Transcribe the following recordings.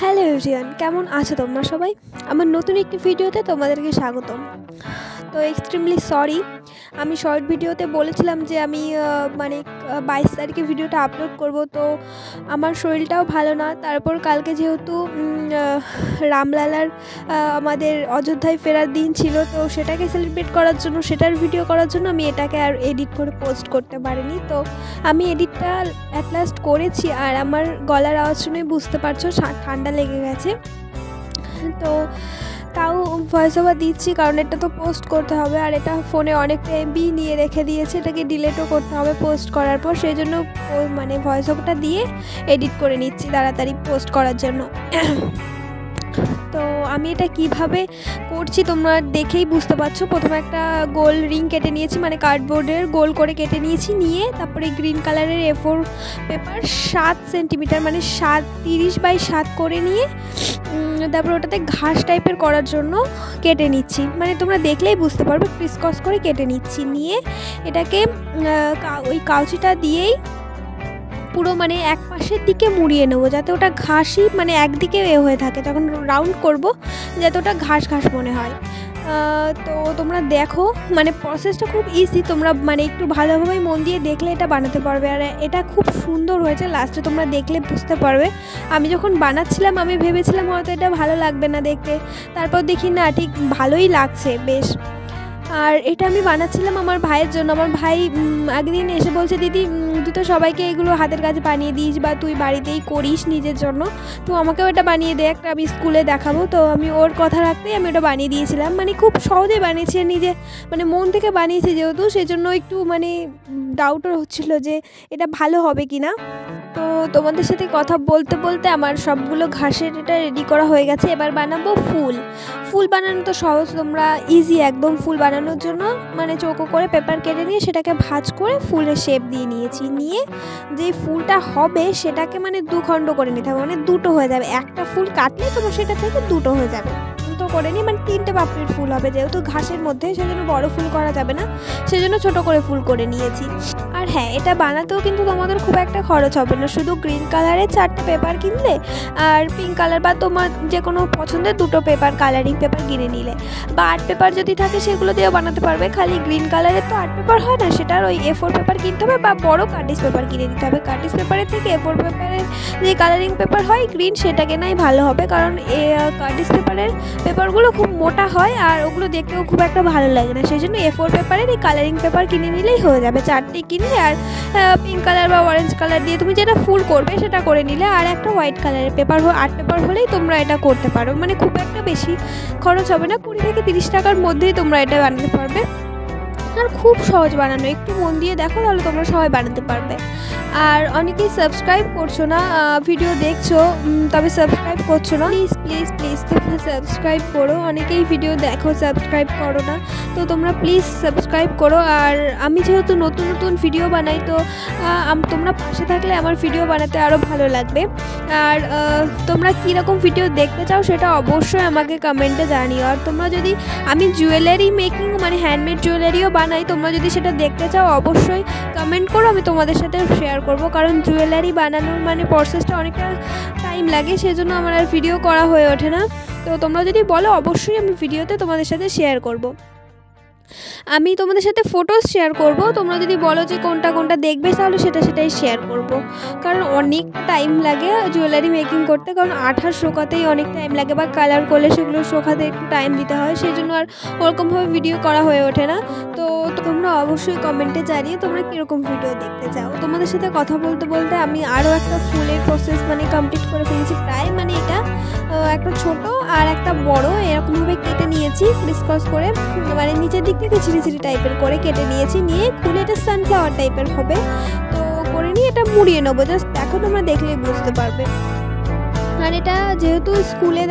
Hello everyone, কেমন আছো তোমরা সবাই? আমার নতুন একটি ভিডিওতে তোমাদেরকে স্বাগতম। তো এক্সট্রিমলি সরি, আমি শর্ট ভিডিওতে বলেছিলাম যে আমি 22 তারিখে ভিডিওটা আপলোড করব। তো আমার শরীরটাও ভালো না, তারপর কালকে যেহেতু রামলালার আমাদের অযোধ্যায় ফেরার দিন ছিল, তো সেটাকে সেলিব্রেট করার জন্য, সেটার ভিডিও করার জন্য আমি এটাকে আর এডিট করে পোস্ট করতে পারিনি। তো আমি এডিটটা অ্যাট লাস্ট করেছি, আর আমার গলার আওয়াজ শুনে বুঝতে পারছো ঠান্ডা লেগে গেছে। তো তাও ভয়েস ওভার দিচ্ছি, কারণ এটা তো পোস্ট করতে হবে, আর এটা ফোনে অনেকটা এমবি নিয়ে রেখে দিয়েছে, এটাকে ডিলিটও করতে হবে পোস্ট করার পর। সেই জন্য ভয়েস ওভারটা দিয়ে এডিট করে নিচ্ছি তাড়াতাড়ি পোস্ট করার জন্য। তো আমি এটা কিভাবে করছি তোমরা দেখেই বুঝতে পারছো। প্রথমে একটা গোল রিং কেটে নিয়েছি, কার্ডবোর্ডের গোল করে কেটে নিয়েছি, নিয়ে তারপরে গ্রিন কালারের A4 পেপার 7 সেন্টিমিটার 30x7 করে নিয়ে তারপর ওটাতে ঘাস টাইপের করার জন্য কেটে নিচ্ছি। তোমরা দেখলেই বুঝতে পারবে, ক্রিসকস করে কেটে নিচ্ছি। নিয়ে এটাকে ওই কাউচিটা দিয়েই পুরো এক পাশের দিকে মুড়িয়ে নেবো, যাতে ওটা ঘাসই একদিকে হয়ে থাকে। যখন রাউন্ড করব যাতে ওটা ঘাস ঘাস মনে হয়। তো তোমরা দেখো, প্রসেসটা খুব ইজি, তোমরা একটু ভালোভাবে মন দিয়ে দেখলে এটা বানাতে পারবে। আর এটা খুব সুন্দর হয়েছে, লাস্টে তোমরা দেখলে বুঝতে পারবে। আমি যখন বানাচ্ছিলাম আমি ভেবেছিলাম হয়তো এটা ভালো লাগবে না দেখতে, তারপর দেখি না, ঠিক ভালোই লাগছে বেশ। আর এটা আমি বানাচ্ছিলাম আমার ভাইয়ের জন্য। আমার ভাই একদিন এসে বলছে, দিদি তুই তো সবাইকে এগুলো হাতের কাছে বানিয়ে দিস, বা তুই বাড়িতেই করিস নিজের জন্য, তো আমাকেও এটা বানিয়ে দে, একটা আমি স্কুলে দেখাবো। তো আমি ওর কথা রাখতেই আমি ওটা বানিয়ে দিয়েছিলাম। খুব সহজে বানিয়েছি, নিজে মন থেকে বানিয়েছি যেহেতু, সেজন্য একটু ডাউটও হচ্ছিল যে এটা ভালো হবে কি না। তো তোমাদের সাথে কথা বলতে বলতে আমার সবগুলো ঘাসের এটা রেডি করা হয়ে গেছে। এবার বানাবো ফুল। ফুল বানানো তো সহজ, তোমরা ইজি একদম। ফুল বানানোর জন্য চৌকো করে পেপার কেটে নিয়ে সেটাকে ভাঁজ করে ফুলের শেপ দিয়ে নিয়েছি। নিয়ে যে ফুলটা হবে সেটাকে 2 খণ্ড করে নিতে হবে, দুটো হয়ে যাবে। একটা ফুল কাটলে তোমার সেটা থেকে দুটো হয়ে যাবে। তো করে নিই 3টে পাপড়ির ফুল হবে, যেহেতু ঘাসের মধ্যে, সেজন্য বড় ফুল করা যাবে না, সেজন্য ছোট করে ফুল করে নিয়েছি। আর হ্যাঁ, এটা বানাতেও কিন্তু তোমাদের খুব একটা খরচ হবে না, শুধু গ্রিন কালারের 4টে পেপার কিনলে, আর পিঙ্ক কালার বা তোমার যে কোনো পছন্দের 2টো পেপার, কালারিং পেপার কিনে নিলে, বা আর্ট পেপার যদি থাকে সেগুলো দিয়েও বানাতে পারবে। খালি গ্রিন কালারের তো আর্ট পেপার হয় না, সেটার ওই A4 পেপার কিনতে হবে, বা বড় কার্টিজ পেপার কিনে নিতে হবে। কার্টিজ পেপারের থেকে A4 পেপারের যে কালারিং পেপার হয় গ্রিন, সেটা কেনাই ভালো হবে, কারণ কার্টিজ পেপারগুলো খুব মোটা হয়, আর ওগুলো দেখতেও খুব একটা ভালো লাগে না। সেই জন্য A4 পেপারের এই কালারিং পেপার কিনে নিলেই হয়ে যাবে। 4টে কিনলে, আর পিঙ্ক কালার বা অরেঞ্জ কালার দিয়ে তুমি যেটা ফুল করবে সেটা করে নিলে, আর একটা হোয়াইট কালারের পেপার, আর্ট পেপার হলেই তোমরা এটা করতে পারো। খুব একটা বেশি খরচ হবে না, 20 থেকে 30 টাকার মধ্যেই তোমরা এটা বানাতে পারবে। আর খুব সহজ বানানো, একটু মন দিয়ে দেখো তাহলে তোমরা সবাই বানাতে পারবে। আর অনেকেই সাবস্ক্রাইব করছো না, ভিডিও দেখছো তবে সাবস্ক্রাইব করছো না। প্লিজ প্লিজ প্লিজ তোমরা সাবস্ক্রাইব করো। অনেকেই ভিডিও দেখো, সাবস্ক্রাইব করো না, তো তোমরা প্লিজ সাবস্ক্রাইব করো। আর আমি যেহেতু নতুন নতুন ভিডিও বানাই, তো তোমরা পাশে থাকলে আমার ভিডিও বানাতে আরও ভালো লাগবে। আর তোমরা কীরকম ভিডিও দেখতে চাও সেটা অবশ্যই আমাকে কমেন্টে জানিও। আর তোমরা যদি, আমি জুয়েলারি মেকিং হ্যান্ডমেড জুয়েলারিও বানাই, তোমরা যদি সেটা দেখতে চাও অবশ্যই কমেন্ট করো, আমি তোমাদের সাথে শেয়ার করব। কারণ জুয়েলারি বানানোর প্রসেসটা অনেকটা টাইম লাগে, সেজন্য আমার আর ভিডিও করা হয়ে ওঠে না। তো তোমরা যদি বলো অবশ্যই আমি ভিডিওতে তোমাদের সাথে শেয়ার করব। আমি তোমাদের সাথে ফটোস শেয়ার করব, তোমরা যদি বলো যে কোনটা কোনটা দেখবে তাহলে সেটাই শেয়ার করব। কারণ অনেক টাইম লাগে জুয়েলারি মেকিং করতে, কারণ আঠা শোকাতেই অনেক টাইম লাগে, বা কালার করলে সেগুলো শোকাতে একটু টাইম দিতে হয়, সেই জন্য আর ওরকমভাবে ভিডিও করা হয়ে ওঠে না। তো তোমরা অবশ্যই কমেন্টে জানিয়ে তোমরা কীরকম ভিডিও দেখতে চাও। তোমাদের সাথে কথা বলতে বলতে আমি আরও একটা ফুলের প্রসেস কমপ্লিট করে ফেলেছি প্রায়। এটা একটা ছোট আর একটা বড় এরকমভাবে কেটে নিয়েছি, ক্রিসকস করে, নিচের দিক থেকে ছিঁড়ি টাইপের করে কেটে নিয়েছি। নিয়ে খুলে এটা সানফ্লাওয়ার টাইপের হবে, তো করে নিয়ে এটা মুড়িয়ে নেবো। জাস্ট দেখো, তোমরা দেখলেই বুঝতে পারবে। আর এটা যেহেতু স্কুলে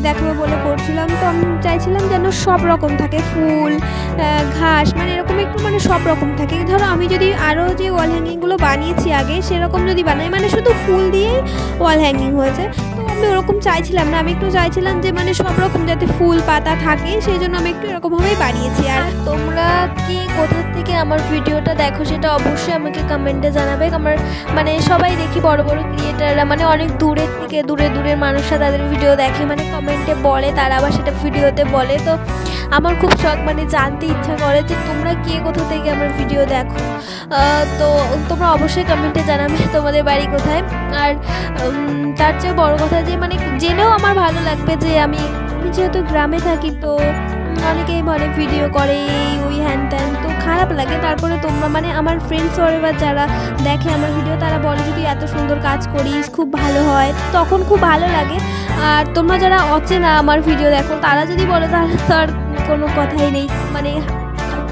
দেখাবো বলে করছিলাম, তো আমি চাইছিলাম যেন সব রকম থাকে, ফুল, ঘাস, এরকম একটু সব রকম থাকে। ধরো আমি যদি আরও যে ওয়াল হ্যাঙ্গিংগুলো বানিয়েছি আগে সেরকম যদি বানাই, শুধু ফুল দিয়েই ওয়াল হ্যাঙ্গিং হয়েছে, তো আমি ওরকম চাইছিলাম না, আমি একটু চাইছিলাম যে মানে সব রকম যাতে ফুল পাতা থাকে, সেই জন্য আমি একটু এরকমভাবেই বানিয়েছি। আর তোমরা কি কোথা থেকে আমার ভিডিওটা দেখো সেটা অবশ্যই আমাকে কমেন্টে জানাবে। আমার মানে সবাই দেখি বড় বড় ক্রিয়েটাররা মানে অনেক দূরের থেকে দূরের মানুষরা তাদের ভিডিও দেখে, মানে কমেন্টে বলে, তারা আবার সেটা ভিডিওতে বলে। তো আমার খুব শখ, মানে জানতে ইচ্ছা করে যে তোমরা কে কোথা থেকে আমার ভিডিও দেখো। তো তোমরা অবশ্যই কমেন্টে জানাবে তোমাদের বাড়ি কোথায়। আর তার চেয়ে বড় কথা যে মানে জেনেও আমার ভালো লাগবে যে আমি যেহেতু গ্রামে থাকি, তো অনেকেই মানে ভিডিও করে ওই হ্যান ত্যান, তো খারাপ লাগে। তারপরে তোমরা মানে আমার ফ্রেন্ডস ফরএভার যারা দেখে আমার ভিডিও, তারা বলে যদি এত সুন্দর কাজ করিস খুব ভালো হয়, তখন খুব ভালো লাগে। আর তোমরা যারা অচেনা আমার ভিডিও দেখো, তারা যদি বলে তাহলে তো আর কোনো কথাই নেই, মানে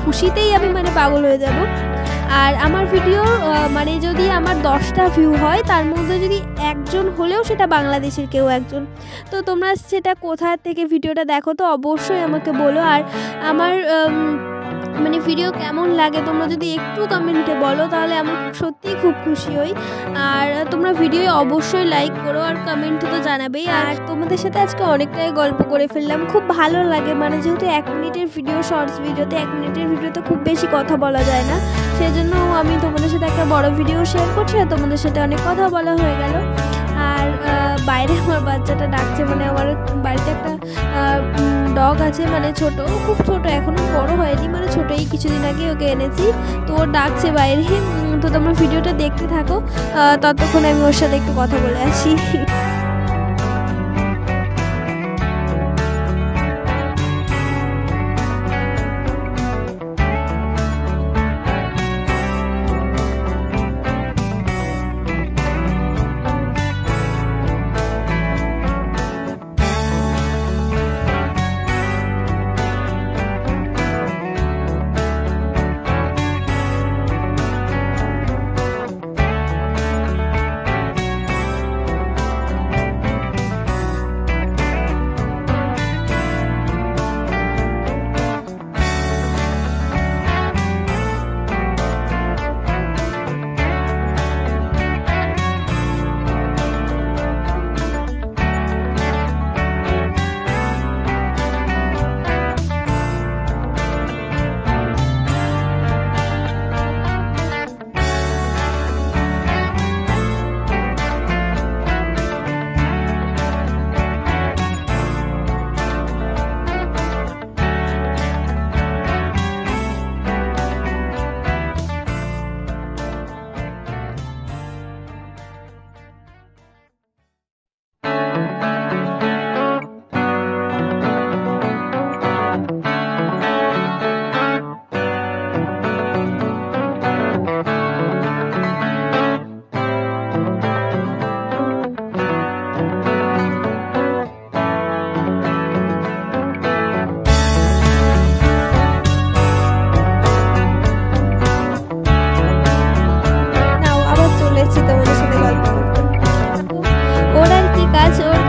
খুশিতেই আমি মানে পাগল হয়ে যাব। আর আমার ভিডিও মানে যদি আমার 10টা ভিউ হয়, তার মধ্যে যদি একজন হলেও সেটা বাংলাদেশের কেউ একজন, তো তোমরা সেটা কোথা থেকে ভিডিওটা দেখো তো অবশ্যই আমাকে বলো। আর আমার মানে ভিডিও কেমন লাগে তোমরা যদি একটু কমেন্টে বলো, তাহলে আমার সত্যিই খুব খুশি হই। আর তোমরা ভিডিও অবশ্যই লাইক করো আর কমেন্টে তো জানাবেই। আর তোমাদের সাথে আজকে অনেকটাই গল্প করে ফেললাম, খুব ভালো লাগে, মানে যেহেতু 1 মিনিটের ভিডিও, শর্টস ভিডিওতে 1 মিনিটের ভিডিওতে খুব বেশি কথা বলা যায় না, সেই জন্য আমি তোমাদের সাথে একটা বড় ভিডিও শেয়ার করছি আর তোমাদের সাথে অনেক কথা বলা হয়ে গেল। আর বাইরে আমার বাচ্চাটা ডাকছে, মানে আমার বাড়িতে একটা ডগ আছে, মানে ছোট, খুব ছোট, এখনও বড় হয়নি, মানে ছোটোই, কিছুদিন আগে ওকে এনেছি, তো ও ডাকছে বাইরে। তো তোমরা ভিডিওটা দেখতে থাকো, ততক্ষণ আমি ওর সাথে একটু কথা বলে আসি।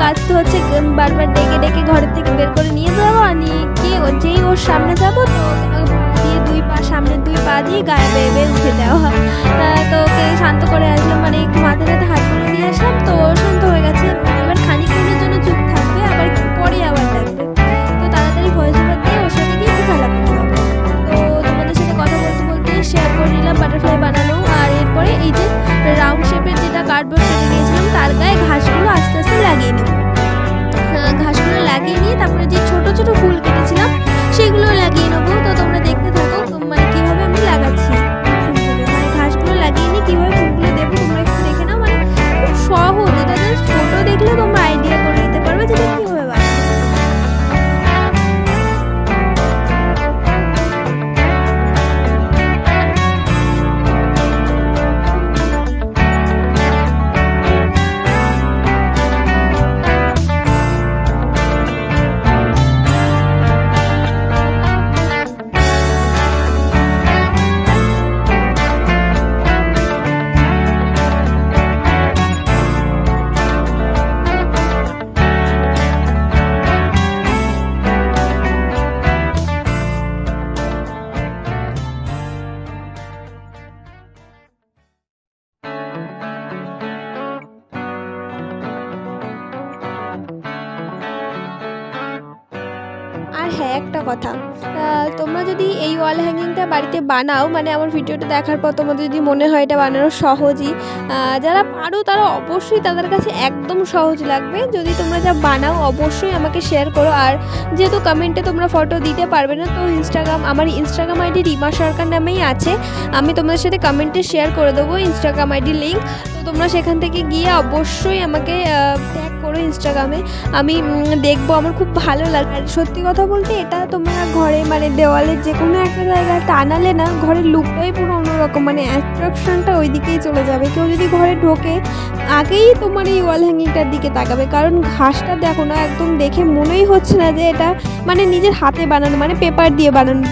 কাজ তো হচ্ছে বারবার ডেকে ডেকে ঘরের থেকে বের করে নিয়ে যাবো, আর যেই ওর সামনে যাবো তো দিয়ে 2 পা, সামনের 2 পা দিয়ে গায়ে বেয়ে বেয়ে উঠে যাওয়া। তো ওকে শান্ত করে আসলাম, মানে একটু মাথাটাতে হাত তুলে দিয়ে আসলাম, তো শান্ত হয়ে গেছে। এবার খানিকক্ষণের জন্য চুপ থাকবে, আবার পরে আবার ডাকবে, তো তাড়াতাড়ি ভয়েস ওভার দিয়ে ওর সাথে গিয়ে একটু খেলা করতে হবে। তো তোমাদের সাথে কথা বলতে বলতে শেয়ার করে নিলাম বাটারফ্লাই বানানো। আর এরপরে এই যে রাউন্ড শেপের যেটা কার্ডবোর্ড কেটে দিয়েছিলাম, তার গায়ে ঘাসগুলো আস্তে আস্তে লাগিয়ে নেব। ঘাসগুলো লাগিয়ে নিয়ে তারপরে যে ছোট ছোট ফুল কেটেছিলাম সেগুলো লাগিয়ে নেবো। তো তোমরা দেখতে থাকো মানে কীভাবে আমি লাগাচ্ছি ফুলগুলো, মানে ঘাসগুলো লাগিয়ে নিয়ে কীভাবে ফুলগুলো দেবো তোমরা একটু দেখে নাও। মানে খুব সহজ, এটা আর হ্যাঁ, একটা কথা, তোমরা যদি এই ওয়াল হ্যাঙ্গিংটা বাড়িতে বানাও, মানে আমার ভিডিওটা দেখার পর তোমাদের যদি মনে হয় এটা বানানো সহজই, যারা পারো তারা অবশ্যই, তাদের কাছে একদম সহজ লাগবে। যদি তোমরা যা বানাও অবশ্যই আমাকে শেয়ার করো। আর যেহেতু কমেন্টে তোমরা ফটো দিতে পারবে না, তো আমার ইনস্টাগ্রাম আইডি রিমা সরকার নামেই আছে, আমি তোমাদের সাথে কমেন্টে শেয়ার করে দেবো ইনস্টাগ্রাম আইডির লিঙ্ক। তো তোমরা সেখান থেকে গিয়ে অবশ্যই আমাকে ট্যাগ করো ইনস্টাগ্রামে, আমি দেখবো, আমার খুব ভালো লাগে। আর সত্যি কথা বলতে এটা তোমরা ঘরে মানে দেওয়ালের যে কোনো একটা জায়গায় টানালে না, ঘরের লুকটাই পুরো অন্যরকম, মানে অ্যাট্রাকশনটা ওই দিকেই চলে যাবে। কেউ যদি ঘরে ঢোকে আগেই তোমার এই ওয়াল হ্যাঙ্গিংটার দিকে তাকাবে, কারণ ঘাসটা দেখো না, একদম দেখে মনেই হচ্ছে না যে এটা মানে নিজের হাতে বানানো, মানে পেপার দিয়ে বানানো।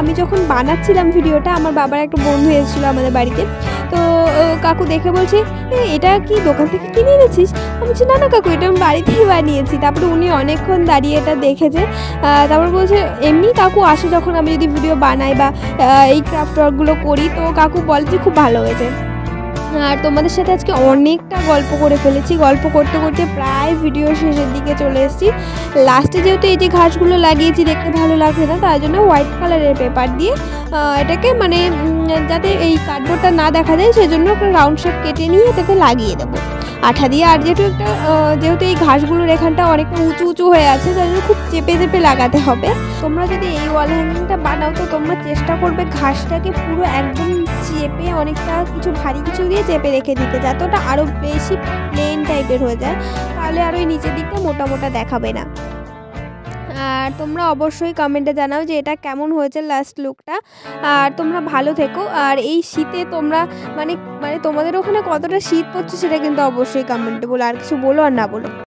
আমি যখন বানাচ্ছিলাম ভিডিওটা, আমার বাবার একটা বন্ধু এসেছিলো আমাদের বাড়িতে, তো কাকু দেখে বলছে এটা কি দোকান থেকে কিনে এনেছিস? আমি বলছি না কাকু, এটা আমি বাড়িতেই বানিয়েছি। তারপরে উনি অনেকক্ষণ দাঁড়িয়ে এটা দেখেছে, তারপর বলছে এমনি কাকু আসে যখন আমি যদি ভিডিও বানাই বা এই ক্রাফট ওয়ার্কগুলো করি, তো কাকু বলে যে খুব ভালো হয়েছে। আর তোমাদের সাথে আজকে অনেকটা গল্প করে ফেলেছি, গল্প করতে করতে প্রায় ভিডিও শেষের দিকে চলে এসেছি। লাস্টে যেহেতু এই যে ঘাসগুলো লাগিয়েছি দেখতে ভালো লাগছে না, তার জন্য হোয়াইট কালারের পেপার দিয়ে এটাকে মানে যাতে এই কার্ডবোর্ডটা না দেখা যায় সেজন্য একটা রাউন্ড শেপ কেটে নিয়ে এটাকে লাগিয়ে দেবো আঠা দিয়ে। আর যেহেতু এই ঘাসগুলোর এখানটা অনেকটা উঁচু উঁচু হয়ে আছে, তার জন্য খুব চেপে চেপে লাগাতে হবে। তোমরা যদি এই ওয়াল হ্যাঙ্গিংটা বানাও তো তোমরা চেষ্টা করবে ঘাসটাকে পুরো একদম চেপে, অনেকটা কিছু ভারী কিছু দিয়ে চেপে রেখে দিতে, যাতে ওটা আরও বেশি প্লেন টাইপের হয়ে যায়, তাহলে আর ওই নিচের দিকটা মোটা মোটা দেখাবে না। আর তোমরা অবশ্যই কমেন্টে জানাও যে এটা কেমন হয়েছে লাস্ট লুকটা। আর তোমরা ভালো থেকো। আর এই শীতে তোমরা মানে তোমাদের ওখানে কতটা শীত পড়ছে সেটা কিন্তু অবশ্যই কমেন্টে বলো, আর কিছু বলো আর না বলো।